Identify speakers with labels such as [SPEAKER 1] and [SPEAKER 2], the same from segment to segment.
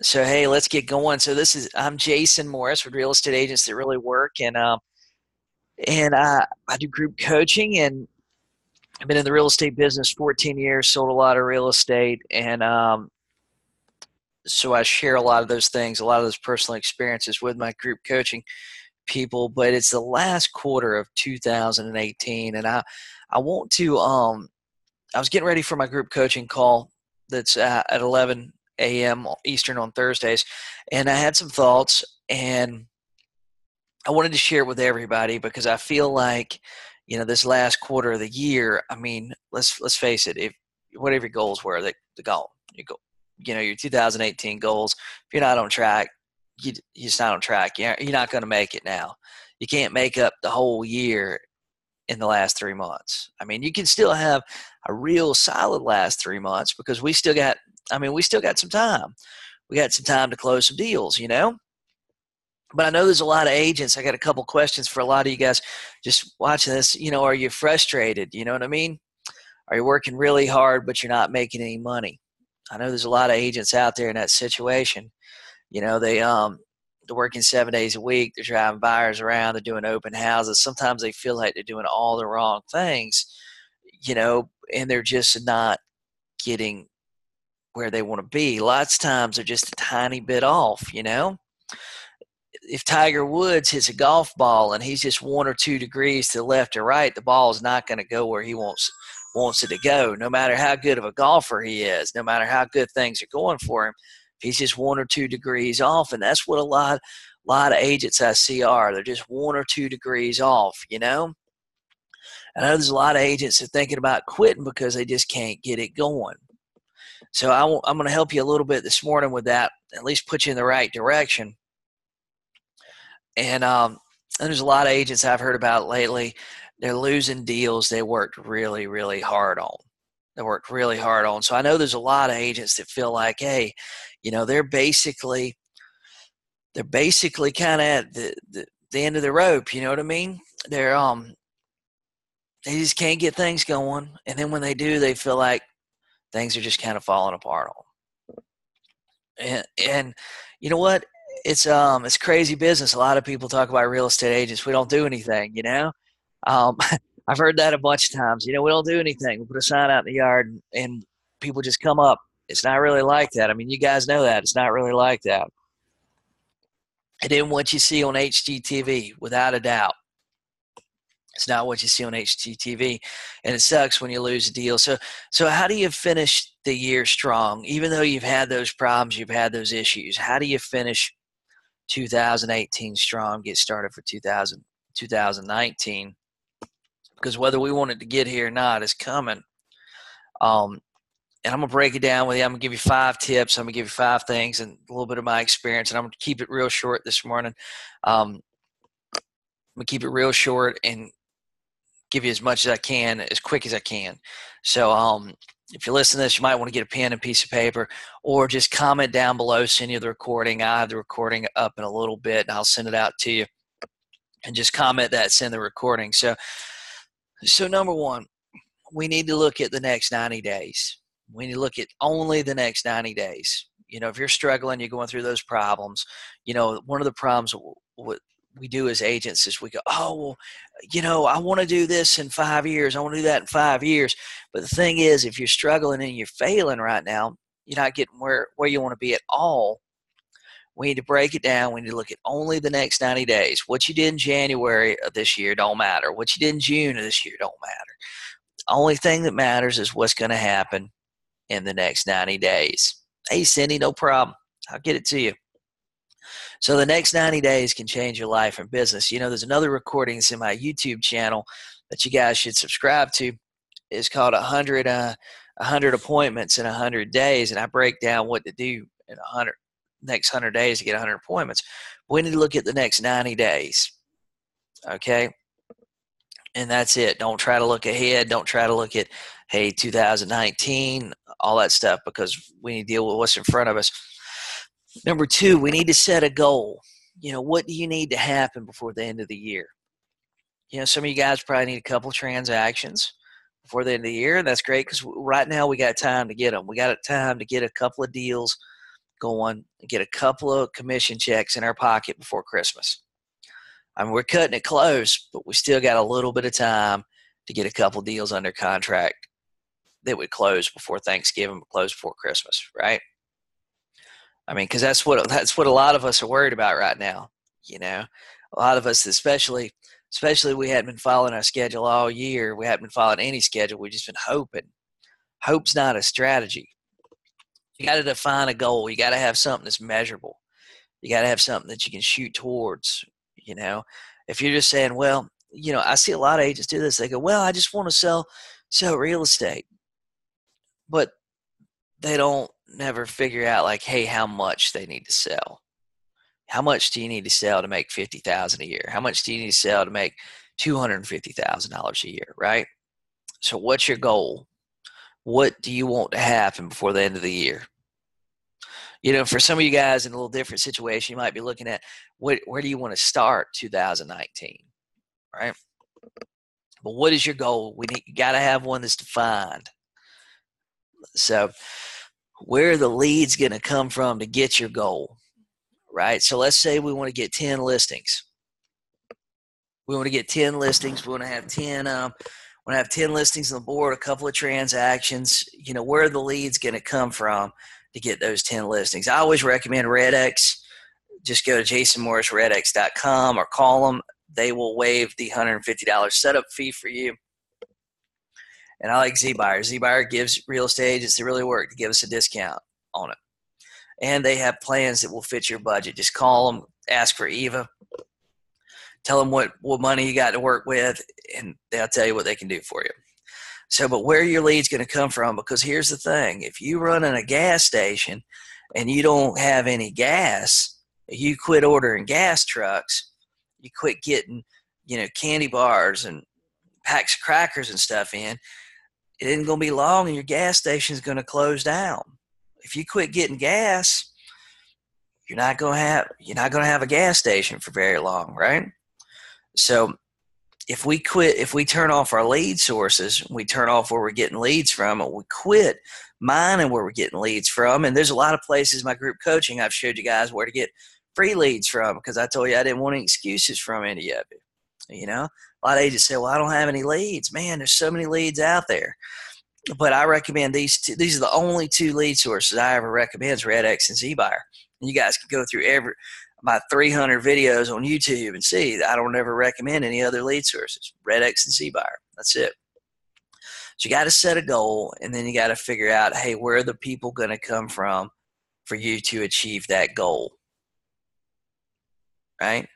[SPEAKER 1] So hey, let's get going. I'm Jason Morris with Real Estate Agents That Really Work, and I do group coaching, and I've been in the real estate business 14 years, sold a lot of real estate, and so I share a lot of those things, a lot of those personal experiences with my group coaching people. But it's the last quarter of 2018, and I want to I was getting ready for my group coaching call that's at 11 a.m. Eastern on Thursdays, and I had some thoughts, and I wanted to share it with everybody because I feel like, this last quarter of the year. I mean, let's face it. If whatever your goals were, the goal, your 2018 goals. If you're not on track, you're just not on track. You're not going to make it now. You can't make up the whole year in the last 3 months. I mean, you can still have a real solid last 3 months because we still got some time. We got some time to close some deals. But I know there's a lot of agents. I got a couple questions for a lot of you guys just watching this. Are you frustrated? You know what I mean? Are you working really hard, but you're not making any money? I know there's a lot of agents out there in that situation. They're working 7 days a week. They're driving buyers around. They're doing open houses. Sometimes they feel like they're doing all the wrong things, and they're just not getting where they want to be. Lots of times they're just a tiny bit off. If Tiger Woods hits a golf ball and he's just 1 or 2 degrees to the left or right, the ball is not going to go where he wants it to go. No matter how good of a golfer he is, no matter how good things are going for him, if he's just 1 or 2 degrees off, and that's what a lot of agents I see are. They're just 1 or 2 degrees off. I know there's a lot of agents that are thinking about quitting because they just can't get it going. So I'm going to help you a little bit this morning with that, at least put you in the right direction. And there's a lot of agents I've heard about lately. They're losing deals they worked really, really hard on. They worked really hard on. So I know there's a lot of agents that feel like, hey, they're basically kind of at the end of the rope. You know what I mean? They just can't get things going, and then when they do, they feel like things are just kind of falling apart on them. And you know what? It's crazy business. A lot of people talk about real estate agents. We don't do anything. Um, I've heard that a bunch of times. We don't do anything. We put a sign out in the yard, and people just come up. It's not really like that. I mean, you guys know that it's not really like that. It isn't what you see on HGTV, without a doubt. It's not what you see on HGTV, and it sucks when you lose a deal. So how do you finish the year strong? Even though you've had those problems, you've had those issues. How do you finish 2018 strong, get started for 2019? Because whether we want it to get here or not, it's coming. And I'm going to break it down with you. I'm going to give you 5 tips. I'm going to give you 5 things and a little bit of my experience. And I'm going to keep it real short this morning. I'm going to keep it real short and give you as much as I can, as quick as I can. So if you listen to this, you might want to get a pen and piece of paper, or just comment down below, send you the recording. I'll have the recording up in a little bit, and I'll send it out to you. And just comment that, send the recording. So number one, we need to look at the next 90 days. We need to look at only the next 90 days. If you're struggling, you're going through those problems. One of the problems what we do as agents is we go, oh, well, I want to do this in 5 years. I want to do that in 5 years. But the thing is, if you're struggling and you're failing right now, you're not getting where you want to be at all. We need to break it down. We need to look at only the next 90 days. What you did in January of this year don't matter. What you did in June of this year don't matter. The only thing that matters is what's going to happen in the next 90 days. Hey, Cindy, no problem. I'll get it to you. So the next 90 days can change your life and business. There's another recording that's in my YouTube channel that you guys should subscribe to. It's called 100 appointments in 100 days, and I break down what to do in next 100 days to get 100 appointments. We need to look at the next 90 days, okay? And that's it. Don't try to look ahead. Don't try to look at, hey, 2019, all that stuff, because we need to deal with what's in front of us. Number 2, we need to set a goal. What do you need to happen before the end of the year? Some of you guys probably need a couple transactions before the end of the year, and that's great because right now we got time to get them. We got time to get a couple of deals going and get a couple of commission checks in our pocket before Christmas. I mean, we're cutting it close, but we still got a little bit of time to get a couple deals under contract that would close before Thanksgiving, close before Christmas, right? I mean, because that's what a lot of us are worried about right now. You know, a lot of us, especially we hadn't been following our schedule all year. We hadn't been following any schedule. We've just been hoping. Hope's not a strategy. You got to define a goal. You got to have something that's measurable. You got to have something that you can shoot towards. You know, if you're just saying, well, you know, I see a lot of agents do this. They go, well, I just want to sell real estate, but they don't never figure out like, hey, how much they need to sell. How much do you need to sell to make $50,000 a year? How much do you need to sell to make $250,000 a year, right? So what's your goal? What do you want to happen before the end of the year? You know, for some of you guys in a little different situation, you might be looking at where do you want to start 2019, right? But what is your goal? You got to have one that's defined. So where are the leads going to come from to get your goal, right? So let's say we want to get 10 listings. We want to get 10 listings. We want to have 10 listings on the board, a couple of transactions. You know, where are the leads going to come from to get those 10 listings? I always recommend RedX. Just go to jasonmorrisredx.com or call them. They will waive the $150 setup fee for you. And I like ZBuyer. ZBuyer gives real estate agents that really work to give us a discount on it. And they have plans that will fit your budget. Just call them, ask for Eva. Tell them what money you got to work with, and they'll tell you what they can do for you. So, but where are your leads going to come from? Because here's the thing. If you run in a gas station and you don't have any gas, you quit ordering gas trucks, you quit getting, you know, candy bars and packs of crackers and stuff in, it isn't going to be long and your gas station is going to close down. If you quit getting gas, you're not going to have a gas station for very long, right? So if we turn off our lead sources, we turn off where we're getting leads from, and we quit mining where we're getting leads from. And there's a lot of places in my group coaching I've showed you guys where to get free leads from, because I told you I didn't want any excuses from any of it. You know, a lot of agents say, well, I don't have any leads. Man, there's so many leads out there. But I recommend these two. These are the only two lead sources I ever recommend is RedX and ZBuyer. And you guys can go through my 300 videos on YouTube and see that I don't ever recommend any other lead sources. RedX and ZBuyer. That's it. So you got to set a goal, and then you got to figure out, hey, where are the people going to come from for you to achieve that goal, right?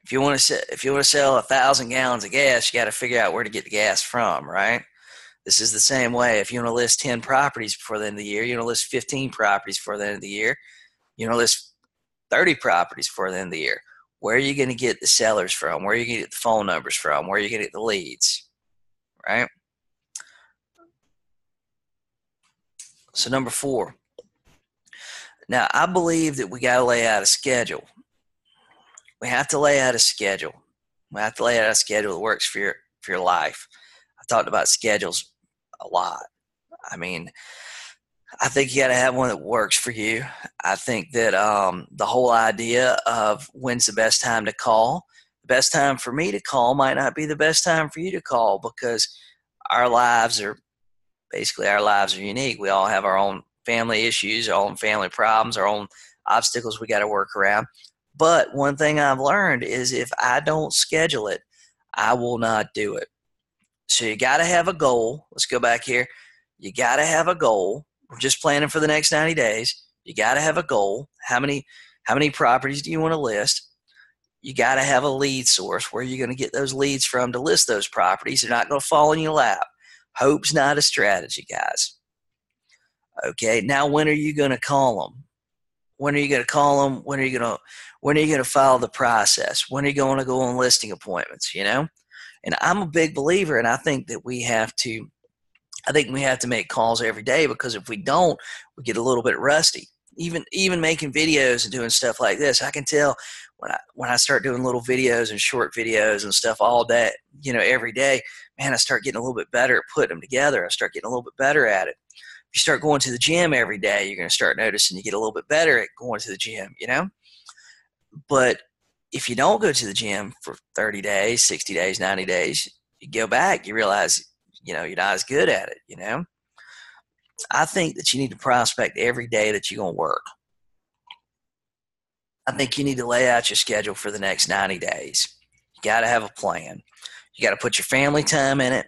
[SPEAKER 1] If you want to sell 1,000 gallons of gas, you got to figure out where to get the gas from, right? This is the same way. If you want to list 10 properties before the end of the year, you want to list 15 properties before the end of the year, you want to list 30 properties before the end of the year. Where are you going to get the sellers from? Where are you going to get the phone numbers from? Where are you going to get the leads, right? So number 4. Now, I believe that we got to lay out a schedule. We have to lay out a schedule. We have to lay out a schedule that works for your life. I talked about schedules a lot. I mean, I think you got to have one that works for you. I think that the whole idea of when's the best time to call, the best time for me to call might not be the best time for you to call, because our lives are unique. We all have our own family issues, our own family problems, our own obstacles we got to work around. But one thing I've learned is if I don't schedule it, I will not do it. So you got to have a goal. Let's go back here. You got to have a goal. We're just planning for the next 90 days. You got to have a goal. How many properties do you want to list? You got to have a lead source. Where are you going to get those leads from to list those properties? They're not going to fall in your lap. Hope's not a strategy, guys. Okay, now when are you going to call them? When are you going to call them? When are you going to follow the process? When are you going to go on listing appointments, you know? And I'm a big believer, and I think we have to make calls every day, because if we don't, we get a little bit rusty. Even making videos and doing stuff like this, I can tell when I start doing little videos and short videos and stuff all day, you know, every day, man, I start getting a little bit better at putting them together. I start getting a little bit better at it. you start going to the gym every day, you're going to start noticing you get a little bit better at going to the gym, But if you don't go to the gym for 30 days, 60 days, 90 days, you go back, you realize, you're not as good at it. I think that you need to prospect every day that you're going to work. I think you need to lay out your schedule for the next 90 days. You got to have a plan. You got to put your family time in it.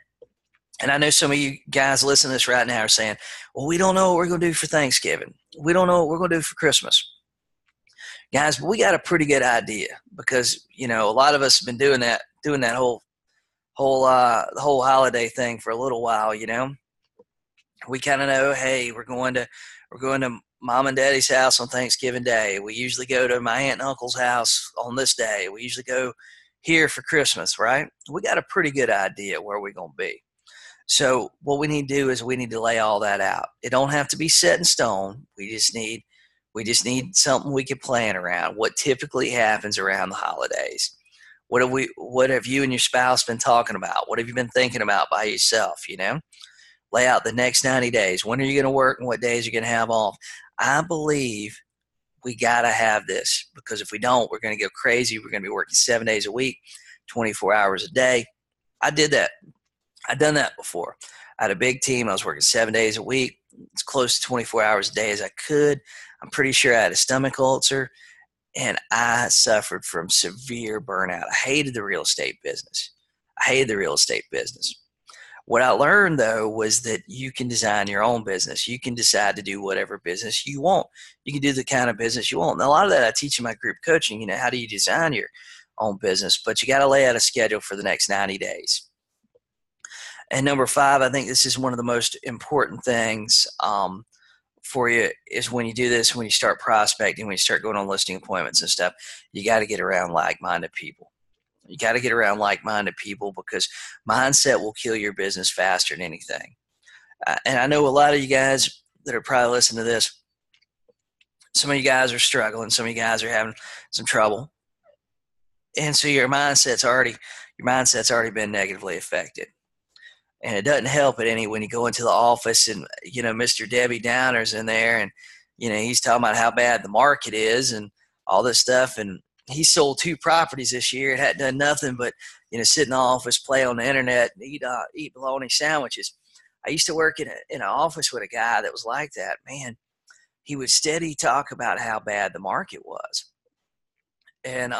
[SPEAKER 1] And I know some of you guys listening to this right now are saying, well, we don't know what we're going to do for Thanksgiving. We don't know what we're going to do for Christmas. Guys, we got a pretty good idea because, a lot of us have been doing that whole the whole holiday thing for a little while, We kind of know, hey, we're going to mom and daddy's house on Thanksgiving Day. We usually go to my aunt and uncle's house on this day. We usually go here for Christmas, right? We got a pretty good idea where we're going to be. So what we need to do is we need to lay all that out. It don't have to be set in stone. We just need something we can plan around. What typically happens around the holidays? What have you and your spouse been talking about? What have you been thinking about by yourself, Lay out the next 90 days. When are you going to work and what days you're going to have off? I believe we got to have this because if we don't, we're going to go crazy. We're going to be working 7 days a week, 24 hours a day. I did that. I've done that before. I had a big team. I was working 7 days a week, as close to 24 hours a day as I could. I'm pretty sure I had a stomach ulcer, and I suffered from severe burnout. I hated the real estate business. What I learned, though, was that you can design your own business. You can decide to do whatever business you want. You can do the kind of business you want. And a lot of that I teach in my group coaching, how do you design your own business? But you got to lay out a schedule for the next 90 days. And number 5, I think this is one of the most important things for you is when you do this, when you start prospecting, when you start going on listing appointments and stuff, you got to get around like-minded people. You got to get around like-minded people because mindset will kill your business faster than anything. And I know a lot of you guys that are probably listening to this, some of you guys are struggling. Some of you guys are having some trouble. And so your mindset's already been negatively affected. And it doesn't help it any when you go into the office and, Mr. Debbie Downer's in there and, he's talking about how bad the market is and all this stuff. And he sold 2 properties this year and hadn't done nothing but, sit in the office, play on the internet, and eat bologna sandwiches. I used to work in an office with a guy that was like that. Man, he would steady talk about how bad the market was. And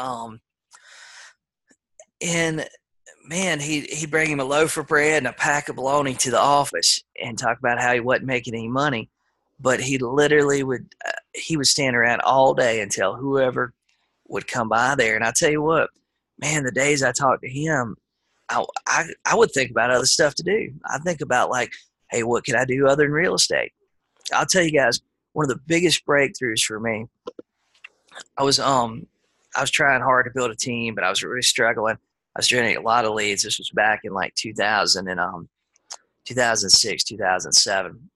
[SPEAKER 1] man, he'd bring him a loaf of bread and a pack of bologna to the office and talk about how he wasn't making any money. But he literally would stand around all day until whoever would come by there. And I tell you what, man, the days I talked to him, I would think about other stuff to do. I think about like, hey, what can I do other than real estate? I'll tell you guys, one of the biggest breakthroughs for me, I was trying hard to build a team, but I was really struggling. I was generating a lot of leads. This was back in like 2006, 2007.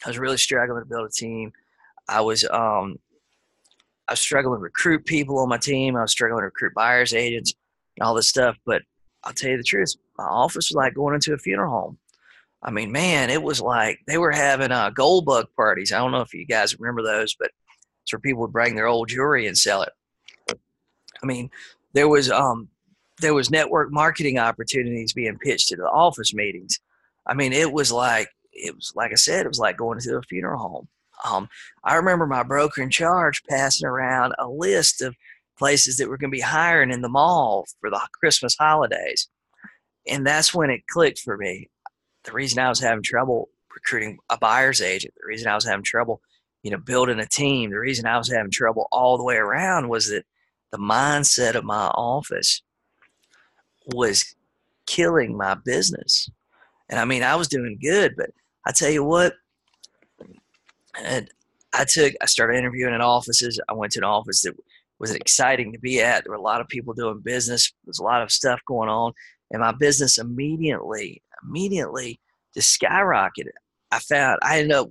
[SPEAKER 1] I was really struggling to build a team. I was struggling to recruit people on my team. I was struggling to recruit buyers, agents, and all this stuff. But I'll tell you the truth, my office was like going into a funeral home. I mean, man, it was like they were having gold bug parties. I don't know if you guys remember those, but it's where people would bring their old jewelry and sell it. I mean, there was network marketing opportunities being pitched at the office meetings. I mean, it was like I said, it was like going to a funeral home. I remember my broker in charge passing around a list of places that were going to be hiring in the mall for the Christmas holidays. And that's when it clicked for me. The reason I was having trouble recruiting a buyer's agent, the reason I was having trouble, building a team, the reason I was having trouble all the way around was that the mindset of my office was killing my business. And I mean, I was doing good, but I tell you what, and I started interviewing in offices. I went to an office that was exciting to be at. There were a lot of people doing business. There's a lot of stuff going on. And my business immediately just skyrocketed. I ended up,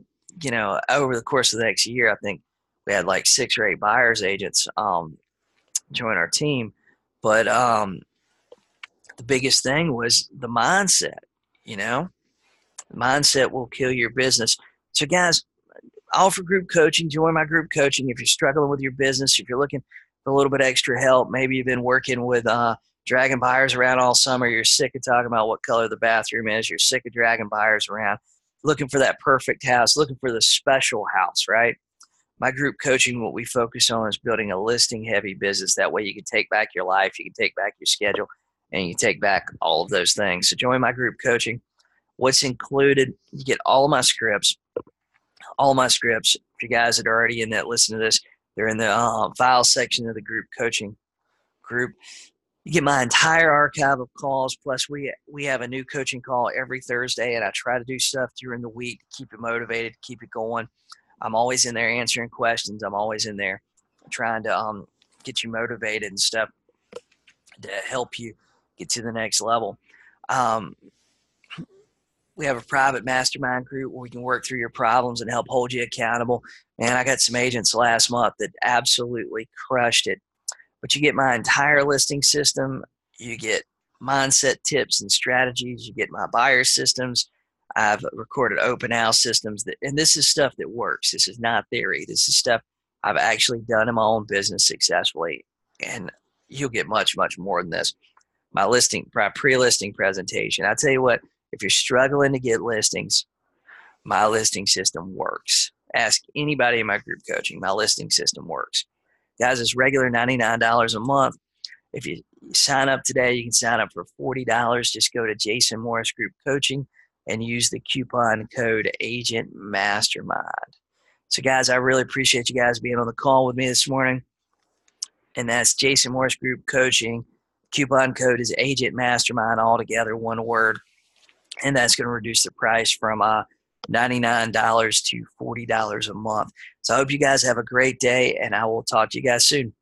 [SPEAKER 1] over the course of the next year, I think we had like 6 or 8 buyer's agents join our team. But the biggest thing was the mindset, The mindset will kill your business. So guys, I offer group coaching. Join my group coaching if you're struggling with your business, if you're looking for a little bit extra help. Maybe you've been working with dragging buyers around all summer. You're sick of talking about what color the bathroom is. You're sick of dragging buyers around, looking for that perfect house, looking for the special house, right? My group coaching, what we focus on is building a listing heavy business. That way you can take back your life, you can take back your schedule, and you take back all of those things. So join my group coaching. What's included, you get all of my scripts. All my scripts, if you guys that are already in that, listen to this, they're in the file section of the group coaching group. You get my entire archive of calls, plus we have a new coaching call every Thursday, and I try to do stuff during the week to keep it motivated, keep it going. I'm always in there answering questions. I'm always in there trying to get you motivated and stuff to help you get to the next level. We have a private mastermind group where we can work through your problems and help hold you accountable. Man, I got some agents last month that absolutely crushed it. But you get my entire listing system. You get mindset tips and strategies. You get my buyer systems. I've recorded open house systems. And this is stuff that works. This is not theory. This is stuff I've actually done in my own business successfully. And you'll get much, much more than this. My pre-listing presentation. I tell you what, if you're struggling to get listings, my listing system works. Ask anybody in my group coaching. My listing system works. Guys, it's regular $99 a month. If you sign up today, you can sign up for $40. Just go to Jason Morris Group Coaching and use the coupon code Agent Mastermind. So guys, I really appreciate you guys being on the call with me this morning. And that's Jason Morris Group Coaching. Coupon code is Agent Mastermind, all together, one word. And that's going to reduce the price from $99 to $40 a month. So I hope you guys have a great day, and I will talk to you guys soon.